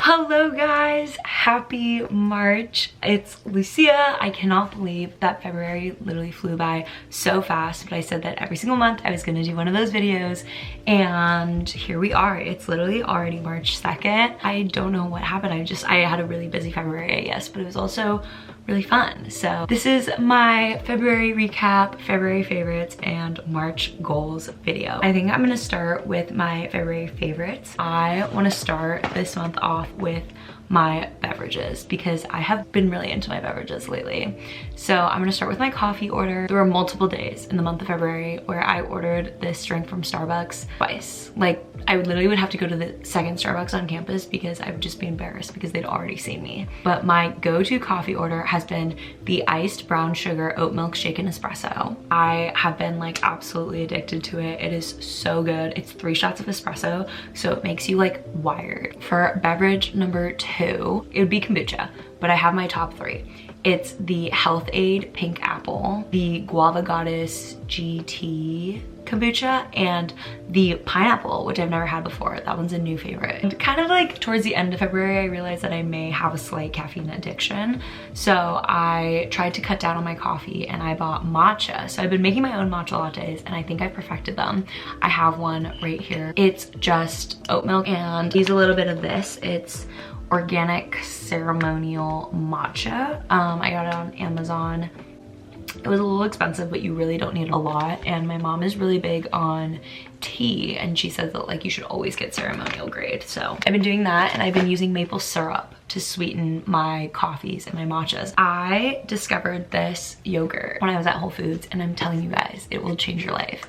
Hello guys, happy March. It's Lucia. I cannot believe that February literally flew by so fast, but I said that every single month I was gonna do one of those videos, and here we are. It's literally already March 2nd. I don't know what happened. I had a really busy February, I guess, but it was also really fun. So this is my February recap, February favorites, and March goals video. I think I'm gonna start with my February favorites. I wanna start this month off with my beverages because I have been really into my beverages lately. So I'm gonna start with my coffee order. There were multiple days in the month of February where I ordered this drink from Starbucks twice. Like, I literally would have to go to the second Starbucks on campus because I would just be embarrassed because they'd already seen me. But my go-to coffee order has been the iced brown sugar oat milk shaken espresso. I have been like absolutely addicted to it. It is so good. It's 3 shots of espresso, so it makes you like wired. For beverage number 2, it would be kombucha, but I have my top 3. It's the Health Aid Pink Apple, the Guava Goddess GT kombucha, and the pineapple, which I've never had before. That one's a new favorite. And kind of like towards the end of February, I realized that I may have a slight caffeine addiction. So I tried to cut down on my coffee and I bought matcha. So I've been making my own matcha lattes and I think I perfected them. I have one right here. It's just oat milk and use a little bit of this. It's organic ceremonial matcha. I got it on Amazon. It was a little expensive, but you really don't need a lot. And my mom is really big on tea and she says that like you should always get ceremonial grade. So I've been doing that, and I've been using maple syrup to sweeten my coffees and my matchas. I discovered this yogurt when I was at Whole Foods, and I'm telling you guys, it will change your life.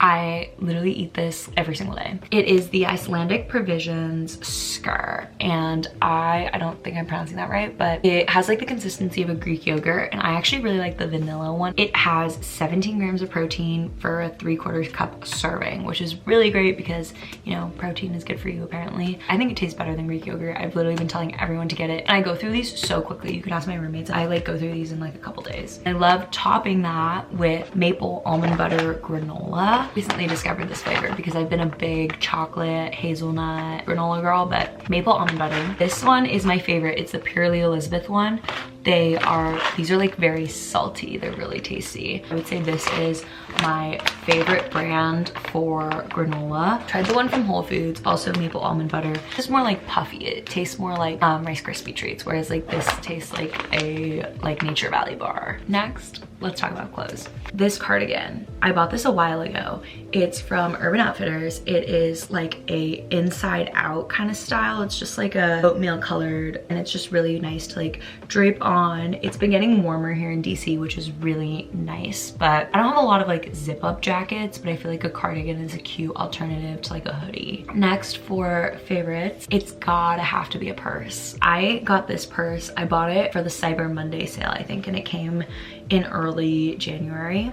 I literally eat this every single day. It is the Icelandic Provisions skyr, and I don't think I'm pronouncing that right, but it has like the consistency of a Greek yogurt, and I actually really like the vanilla one. It has 17 grams of protein for a 3/4 cup serving, which is really great because, you know, protein is good for you apparently. I think it tastes better than Greek yogurt. I've literally been telling everyone to get it, and I go through these so quickly. You can ask my roommates. I like go through these in like a couple days. I love topping that with maple almond butter granola. Recently discovered this flavor because I've been a big chocolate hazelnut granola girl, but maple almond butter. This one is my favorite. It's the Purely Elizabeth one. These are like very salty. They're really tasty. I would say this is my favorite brand for granola. Tried the one from Whole Foods, also maple almond butter. It's more like puffy. It tastes more like Rice Krispie treats, whereas like this tastes like a Nature Valley bar. Next, let's talk about clothes. This cardigan, I bought this a while ago. It's from Urban Outfitters. It is like a inside out kind of style. It's just like a oatmeal colored, and it's just really nice to like drape on. It's been getting warmer here in DC, which is really nice, but I don't have a lot of like zip up jackets, but I feel like a cardigan is a cute alternative to like a hoodie. Next, for favorites, it's gotta have to be a purse. I got this purse. I bought it for the Cyber Monday sale, I think, and it came in early January.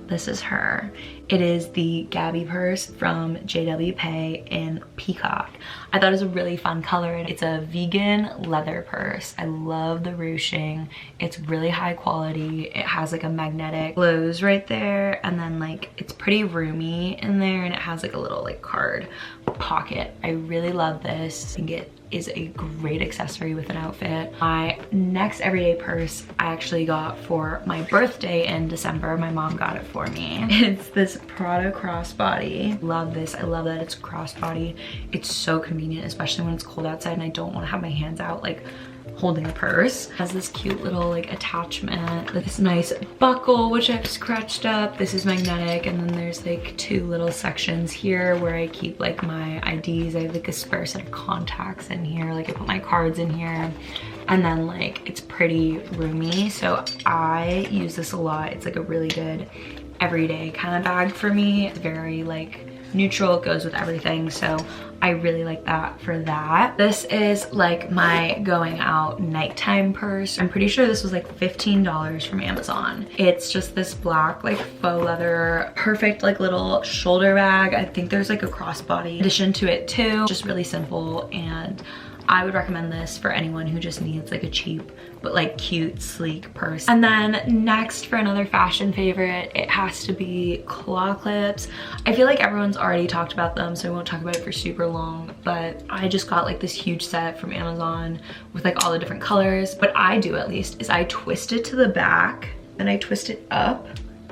This is her. It is the Gabbi purse from JW Pay in Peacock. I thought it was a really fun color. It's a vegan leather purse. I love the ruching. It's really high quality. It has like a magnetic close right there, and then like it's pretty roomy in there, and it has like a little like card pocket. I really love this. I think it is a great accessory with an outfit. My next everyday purse I actually got for my birthday in December. My mom got it for me. It's this Prada crossbody. Love this. I love that it's crossbody. It's so convenient, especially when it's cold outside and I don't want to have my hands out like holding a purse. It has this cute little like attachment, this nice buckle which I've scratched up. This is magnetic, and then there's like 2 little sections here where I keep like my IDs. I have like a spare set of contacts in here, like I put my cards in here, and then like it's pretty roomy, so I use this a lot. It's like a really good everyday kind of bag for me. It's very like neutral, it goes with everything, so I really like that for that. This is like my going out nighttime purse. I'm pretty sure this was like $15 from Amazon. It's just this black like faux leather, perfect like little shoulder bag. I think there's like a crossbody addition to it too. Just really simple, and I would recommend this for anyone who just needs like a cheap but like cute, sleek purse. And then next, for another fashion favorite, it has to be claw clips. I feel like everyone's already talked about them, so I won't talk about it for super long, but I just got like this huge set from Amazon with like all the different colors. What I do, at least, is I twist it to the back, then I twist it up,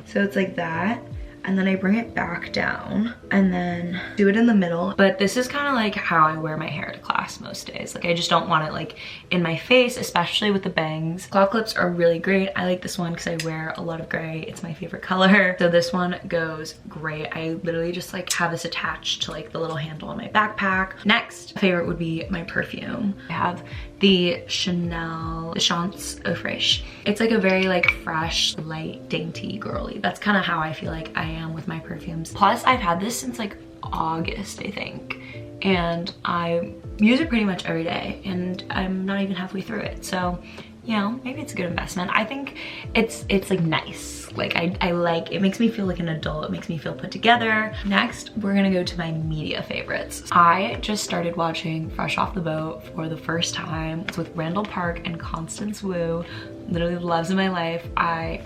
so it's like that, and then I bring it back down and then do it in the middle. But this is kind of like how I wear my hair to class most days. Like I just don't want it like in my face, especially with the bangs. Claw clips are really great. I like this one because I wear a lot of gray. It's my favorite color. So this one goes great. I literally just like have this attached to like the little handle on my backpack. Next favorite would be my perfume. I have the Chanel Chance Eau Fraiche. It's like a very like fresh, light, dainty, girly. That's kind of how I feel like I am with my perfumes. Plus I've had this since like August, I think, and I use it pretty much every day, and I'm not even halfway through it. So, you know, maybe it's a good investment. I think it's like nice. Like I like, it makes me feel like an adult. It makes me feel put together. Next, we're gonna go to my media favorites. I just started watching Fresh Off the Boat for the first time. It's with Randall Park and Constance Wu. Literally the loves of my life.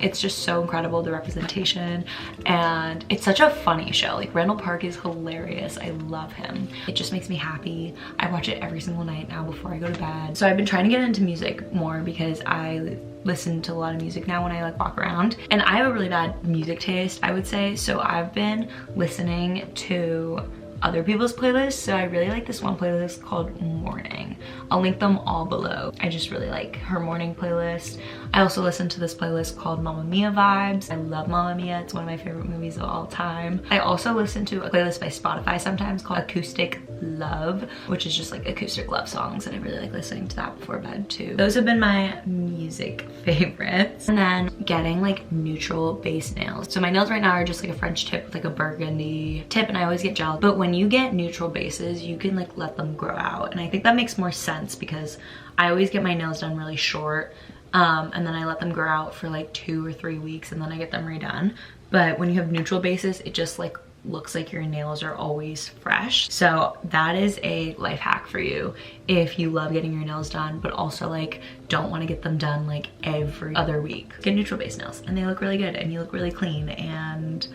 It's just so incredible, the representation, and it's such a funny show. Like Randall Park is hilarious. I love him. It just makes me happy. I watch it every single night now before I go to bed. So I've been trying to get into music more because I listen to a lot of music now when I like walk around, and I have a really bad music taste, I would say. So I've been listening to other people's playlists. So I really like this one playlist called Morning. I'll link them all below. I just really like her morning playlist. I also listen to this playlist called Mamma Mia Vibes. I love Mamma Mia. It's one of my favorite movies of all time. I also listen to a playlist by Spotify sometimes called Acoustic Love, which is just like acoustic love songs, and I really like listening to that before bed too. Those have been my music favorites. And then getting like neutral base nails. So my nails right now are just like a French tip with like a burgundy tip, and I always get gel. But when you get neutral bases, you can like let them grow out, and I think that makes more sense because I always get my nails done really short, and then I let them grow out for like 2 or 3 weeks, and then I get them redone. But when you have neutral bases, it just like looks like your nails are always fresh. So that is a life hack for you if you love getting your nails done but also like don't want to get them done like every other week. Get neutral base nails, and they look really good, and you look really clean, and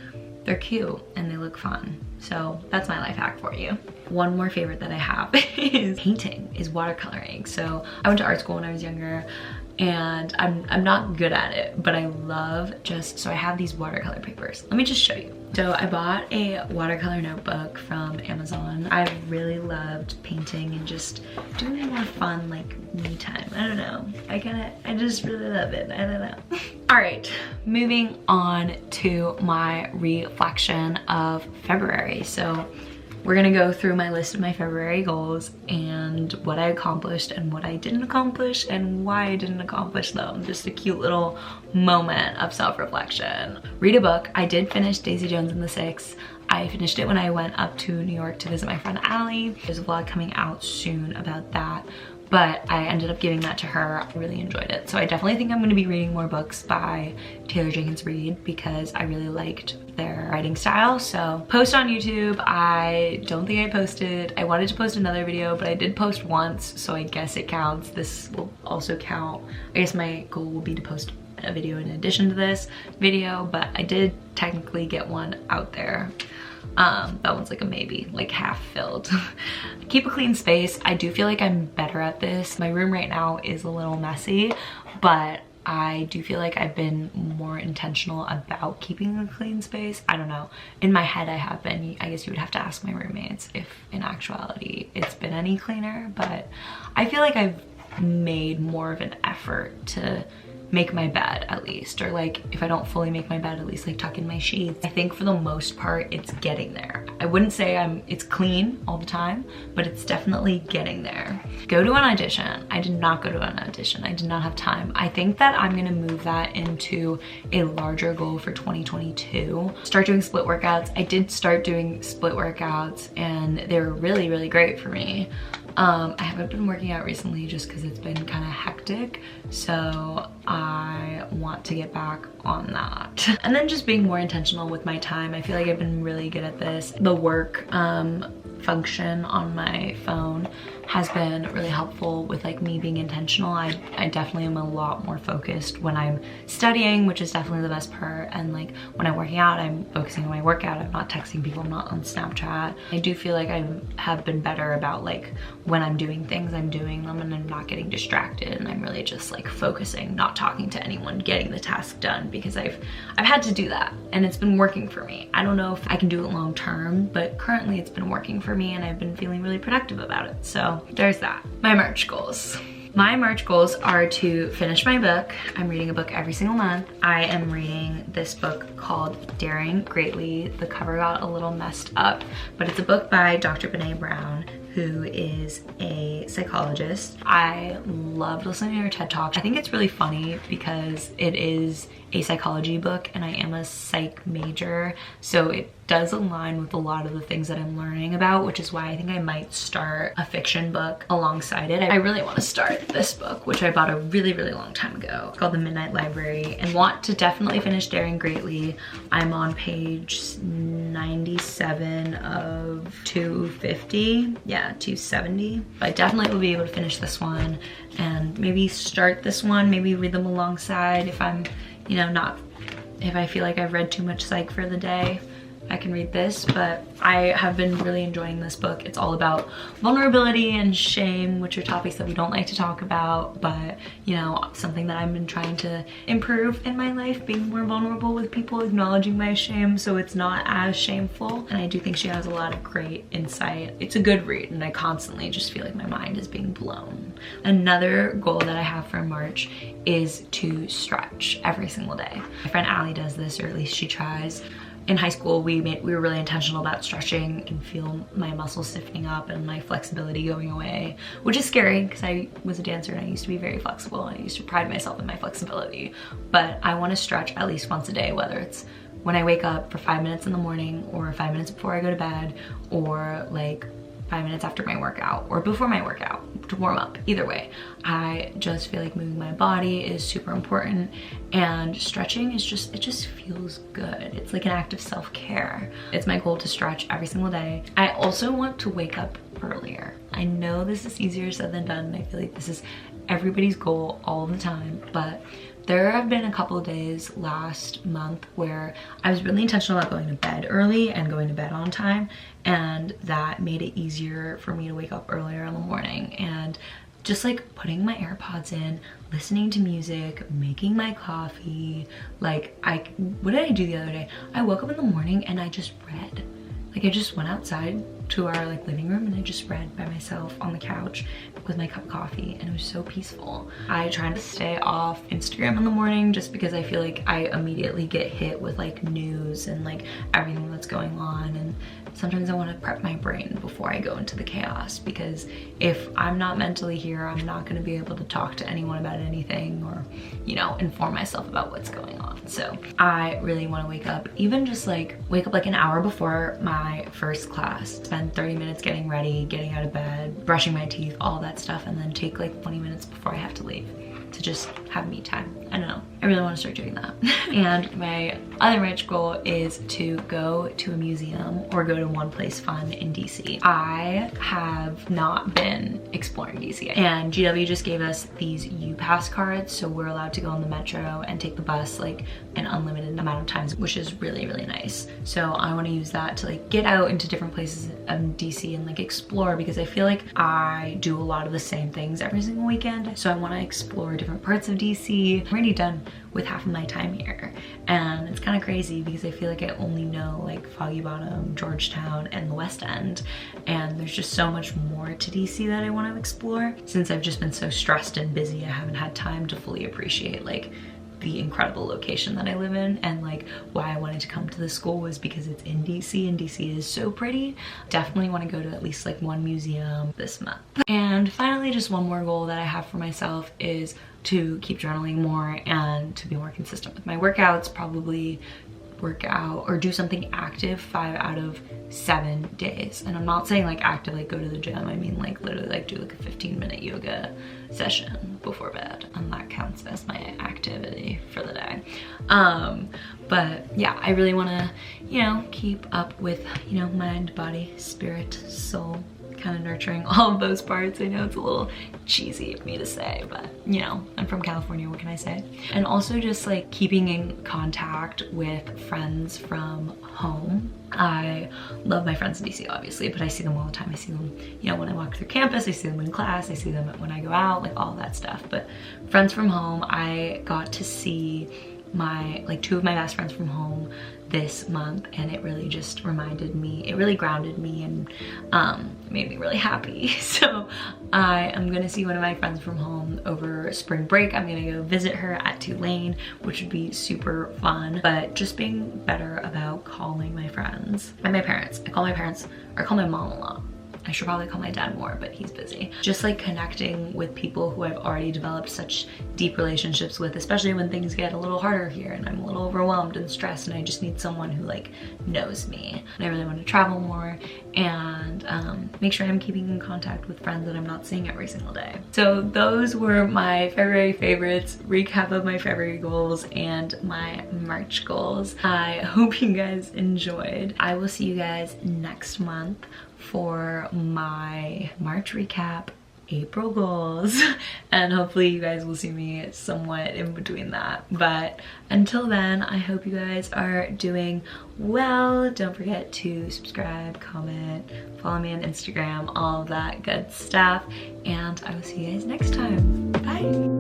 they're cute, and they look fun. So that's my life hack for you. One more favorite that I have is painting, is watercoloring. So I went to art school when I was younger, and I'm not good at it, but I love so I have these watercolor papers. Let me just show you. So I bought a watercolor notebook from Amazon. I really loved painting and just doing more fun like me time. I don't know. I just really love it. I don't know. All right, moving on to my reflection of February. So we're gonna go through my list of my February goals and what I accomplished and what I didn't accomplish and why I didn't accomplish them. Just a cute little moment of self-reflection. Read a book. I did finish Daisy Jones and the Six. I finished it when I went up to New York to visit my friend Allie. There's a vlog coming out soon about that, but I ended up giving that to her. I really enjoyed it. So I definitely think I'm gonna be reading more books by Taylor Jenkins Reid because I really liked their writing style. So post on YouTube. I don't think I posted. I wanted to post another video, but I did post once, so I guess it counts. This will also count. I guess my goal will be to post a video in addition to this video, but I did technically get one out there. That one's like a maybe, like half filled. Keep a clean space. I do feel like I'm better at this. My room right now is a little messy, but I do feel like I've been more intentional about keeping a clean space. I don't know. In my head I have been. I guess you would have to ask my roommates if in actuality it's been any cleaner, but I feel like I've made more of an effort to make my bed at least, or like if I don't fully make my bed, at least like tuck in my sheets. I think for the most part it's getting there. I wouldn't say it's clean all the time, but it's definitely getting there. Go to an audition. I did not go to an audition. I did not have time. I think that I'm gonna move that into a larger goal for 2022. Start doing split workouts. I did start doing split workouts and they were really, really great for me. I haven't been working out recently just because it's been kind of hectic, so I want to get back on that. And then just being more intentional with my time. I feel like I've been really good at this. The work function on my phone has been really helpful with like me being intentional. I definitely am a lot more focused when I'm studying, which is definitely the best part. And like when I'm working out, I'm focusing on my workout. I'm not texting people, I'm not on Snapchat. I do feel like I have been better about like when I'm doing things, I'm doing them and I'm not getting distracted, and I'm really just like focusing, not talking to anyone, getting the task done, because I've had to do that and it's been working for me. I don't know if I can do it long term, but currently it's been working for me and I've been feeling really productive about it. So there's that. My March goals. My March goals are to finish my book. I'm reading a book every single month. I am reading this book called Daring Greatly. The cover got a little messed up, but it's a book by Dr. Brené Brown, who is a psychologist. I loved listening to her TED Talk. I think it's really funny because it is a psychology book and I am a psych major, so it does align with a lot of the things that I'm learning about, which is why I think I might start a fiction book alongside it. I really want to start this book, which I bought a really, really long time ago. It's called The Midnight Library, and want to definitely finish Daring Greatly. I'm on page 97 of 250. Yeah, 270. I definitely will be able to finish this one and maybe start this one, maybe read them alongside if I'm, you know, if I feel like I've read too much psych for the day. I can read this, but I have been really enjoying this book. It's all about vulnerability and shame, which are topics that we don't like to talk about, but you know, something that I've been trying to improve in my life, being more vulnerable with people, acknowledging my shame so it's not as shameful. And I do think she has a lot of great insight. It's a good read and I constantly just feel like my mind is being blown. Another goal that I have for March is to stretch every single day. My friend Allie does this, or at least she tries. In high school, we were really intentional about stretching. I can feel my muscles stiffening up and my flexibility going away, which is scary because I was a dancer and I used to be very flexible and I used to pride myself in my flexibility. But I want to stretch at least once a day, whether it's when I wake up for 5 minutes in the morning, or 5 minutes before I go to bed, or like 5 minutes after my workout or before my workout to warm up. Either way, I just feel like moving my body is super important, and stretching is just, it just feels good. It's like an act of self-care. It's my goal to stretch every single day. I also want to wake up earlier. I know this is easier said than done, and I feel like this is everybody's goal all the time, but there have been a couple of days last month where I was really intentional about going to bed early and going to bed on time, and that made it easier for me to wake up earlier in the morning. And just like putting my AirPods in, listening to music, making my coffee. Like what did I do the other day? I woke up in the morning and I just read. Like I just went outside to our like living room and I just read by myself on the couch with my cup of coffee, and it was so peaceful. I try to stay off Instagram in the morning just because I feel like I immediately get hit with like news and like everything that's going on, and sometimes I want to prep my brain before I go into the chaos, because if I'm not mentally here, I'm not going to be able to talk to anyone about anything or, you know, inform myself about what's going on. So I really want to wake up, even just like wake up like an hour before my first class, spend 30 minutes getting ready, getting out of bed, brushing my teeth, all that stuff, and then take like 20 minutes before I have to leave to just have me time. I don't know, I really want to start doing that. And my other March goal is to go to a museum or go to one place fun in DC. I have not been exploring DC, and GW just gave us these U-Pass cards, so we're allowed to go on the metro and take the bus like an unlimited amount of times, which is really, really nice. So I want to use that to like get out into different places in DC and like explore, because I feel like I do a lot of the same things every single weekend. So I want to explore different parts of DC. I'm already done with half of my time here, and it's kind of crazy because I feel like I only know like Foggy Bottom, Georgetown, and the West End, and there's just so much more to DC that I want to explore. Since I've just been so stressed and busy, I haven't had time to fully appreciate like the incredible location that I live in, and like why I wanted to come to the school was because it's in DC and DC is so pretty. Definitely want to go to at least like one museum this month. And finally, just one more goal that I have for myself is to keep journaling more and to be more consistent with my workouts. Probably work out or do something active 5 out of 7 days. And I'm not saying like active like go to the gym, I mean like literally like do like a 15-minute yoga session before bed, and that counts as my activity for the day. But yeah, I really want to, you know, keep up with, you know, mind, body, spirit, soul, kind of nurturing all of those parts. I know it's a little cheesy of me to say, but you know, I'm from California, what can I say? And also just like keeping in contact with friends from home. I love my friends in DC obviously, but I see them all the time. I see them, you know, when I walk through campus, I see them in class, I see them when I go out, like all that stuff. But friends from home, I got to see like 2 of my best friends from home this month, and it really just reminded me, it really grounded me and made me really happy. So I am gonna see one of my friends from home over spring break. I'm gonna go visit her at Tulane, which would be super fun. But just being better about calling my friends and my parents. I call my parents, or I call my mom a lot. I should probably call my dad more, but he's busy. Just like connecting with people who I've already developed such deep relationships with, especially when things get a little harder here and I'm a little overwhelmed and stressed and I just need someone who like knows me. And I really want to travel more and make sure I'm keeping in contact with friends that I'm not seeing every single day. So those were my February favorites, recap of my February goals and my March goals. I hope you guys enjoyed. I will see you guys next month for my March recap, April goals, and hopefully you guys will see me somewhat in between that. But until then, I hope you guys are doing well. Don't forget to subscribe, comment, follow me on Instagram, all of that good stuff, and I will see you guys next time. Bye!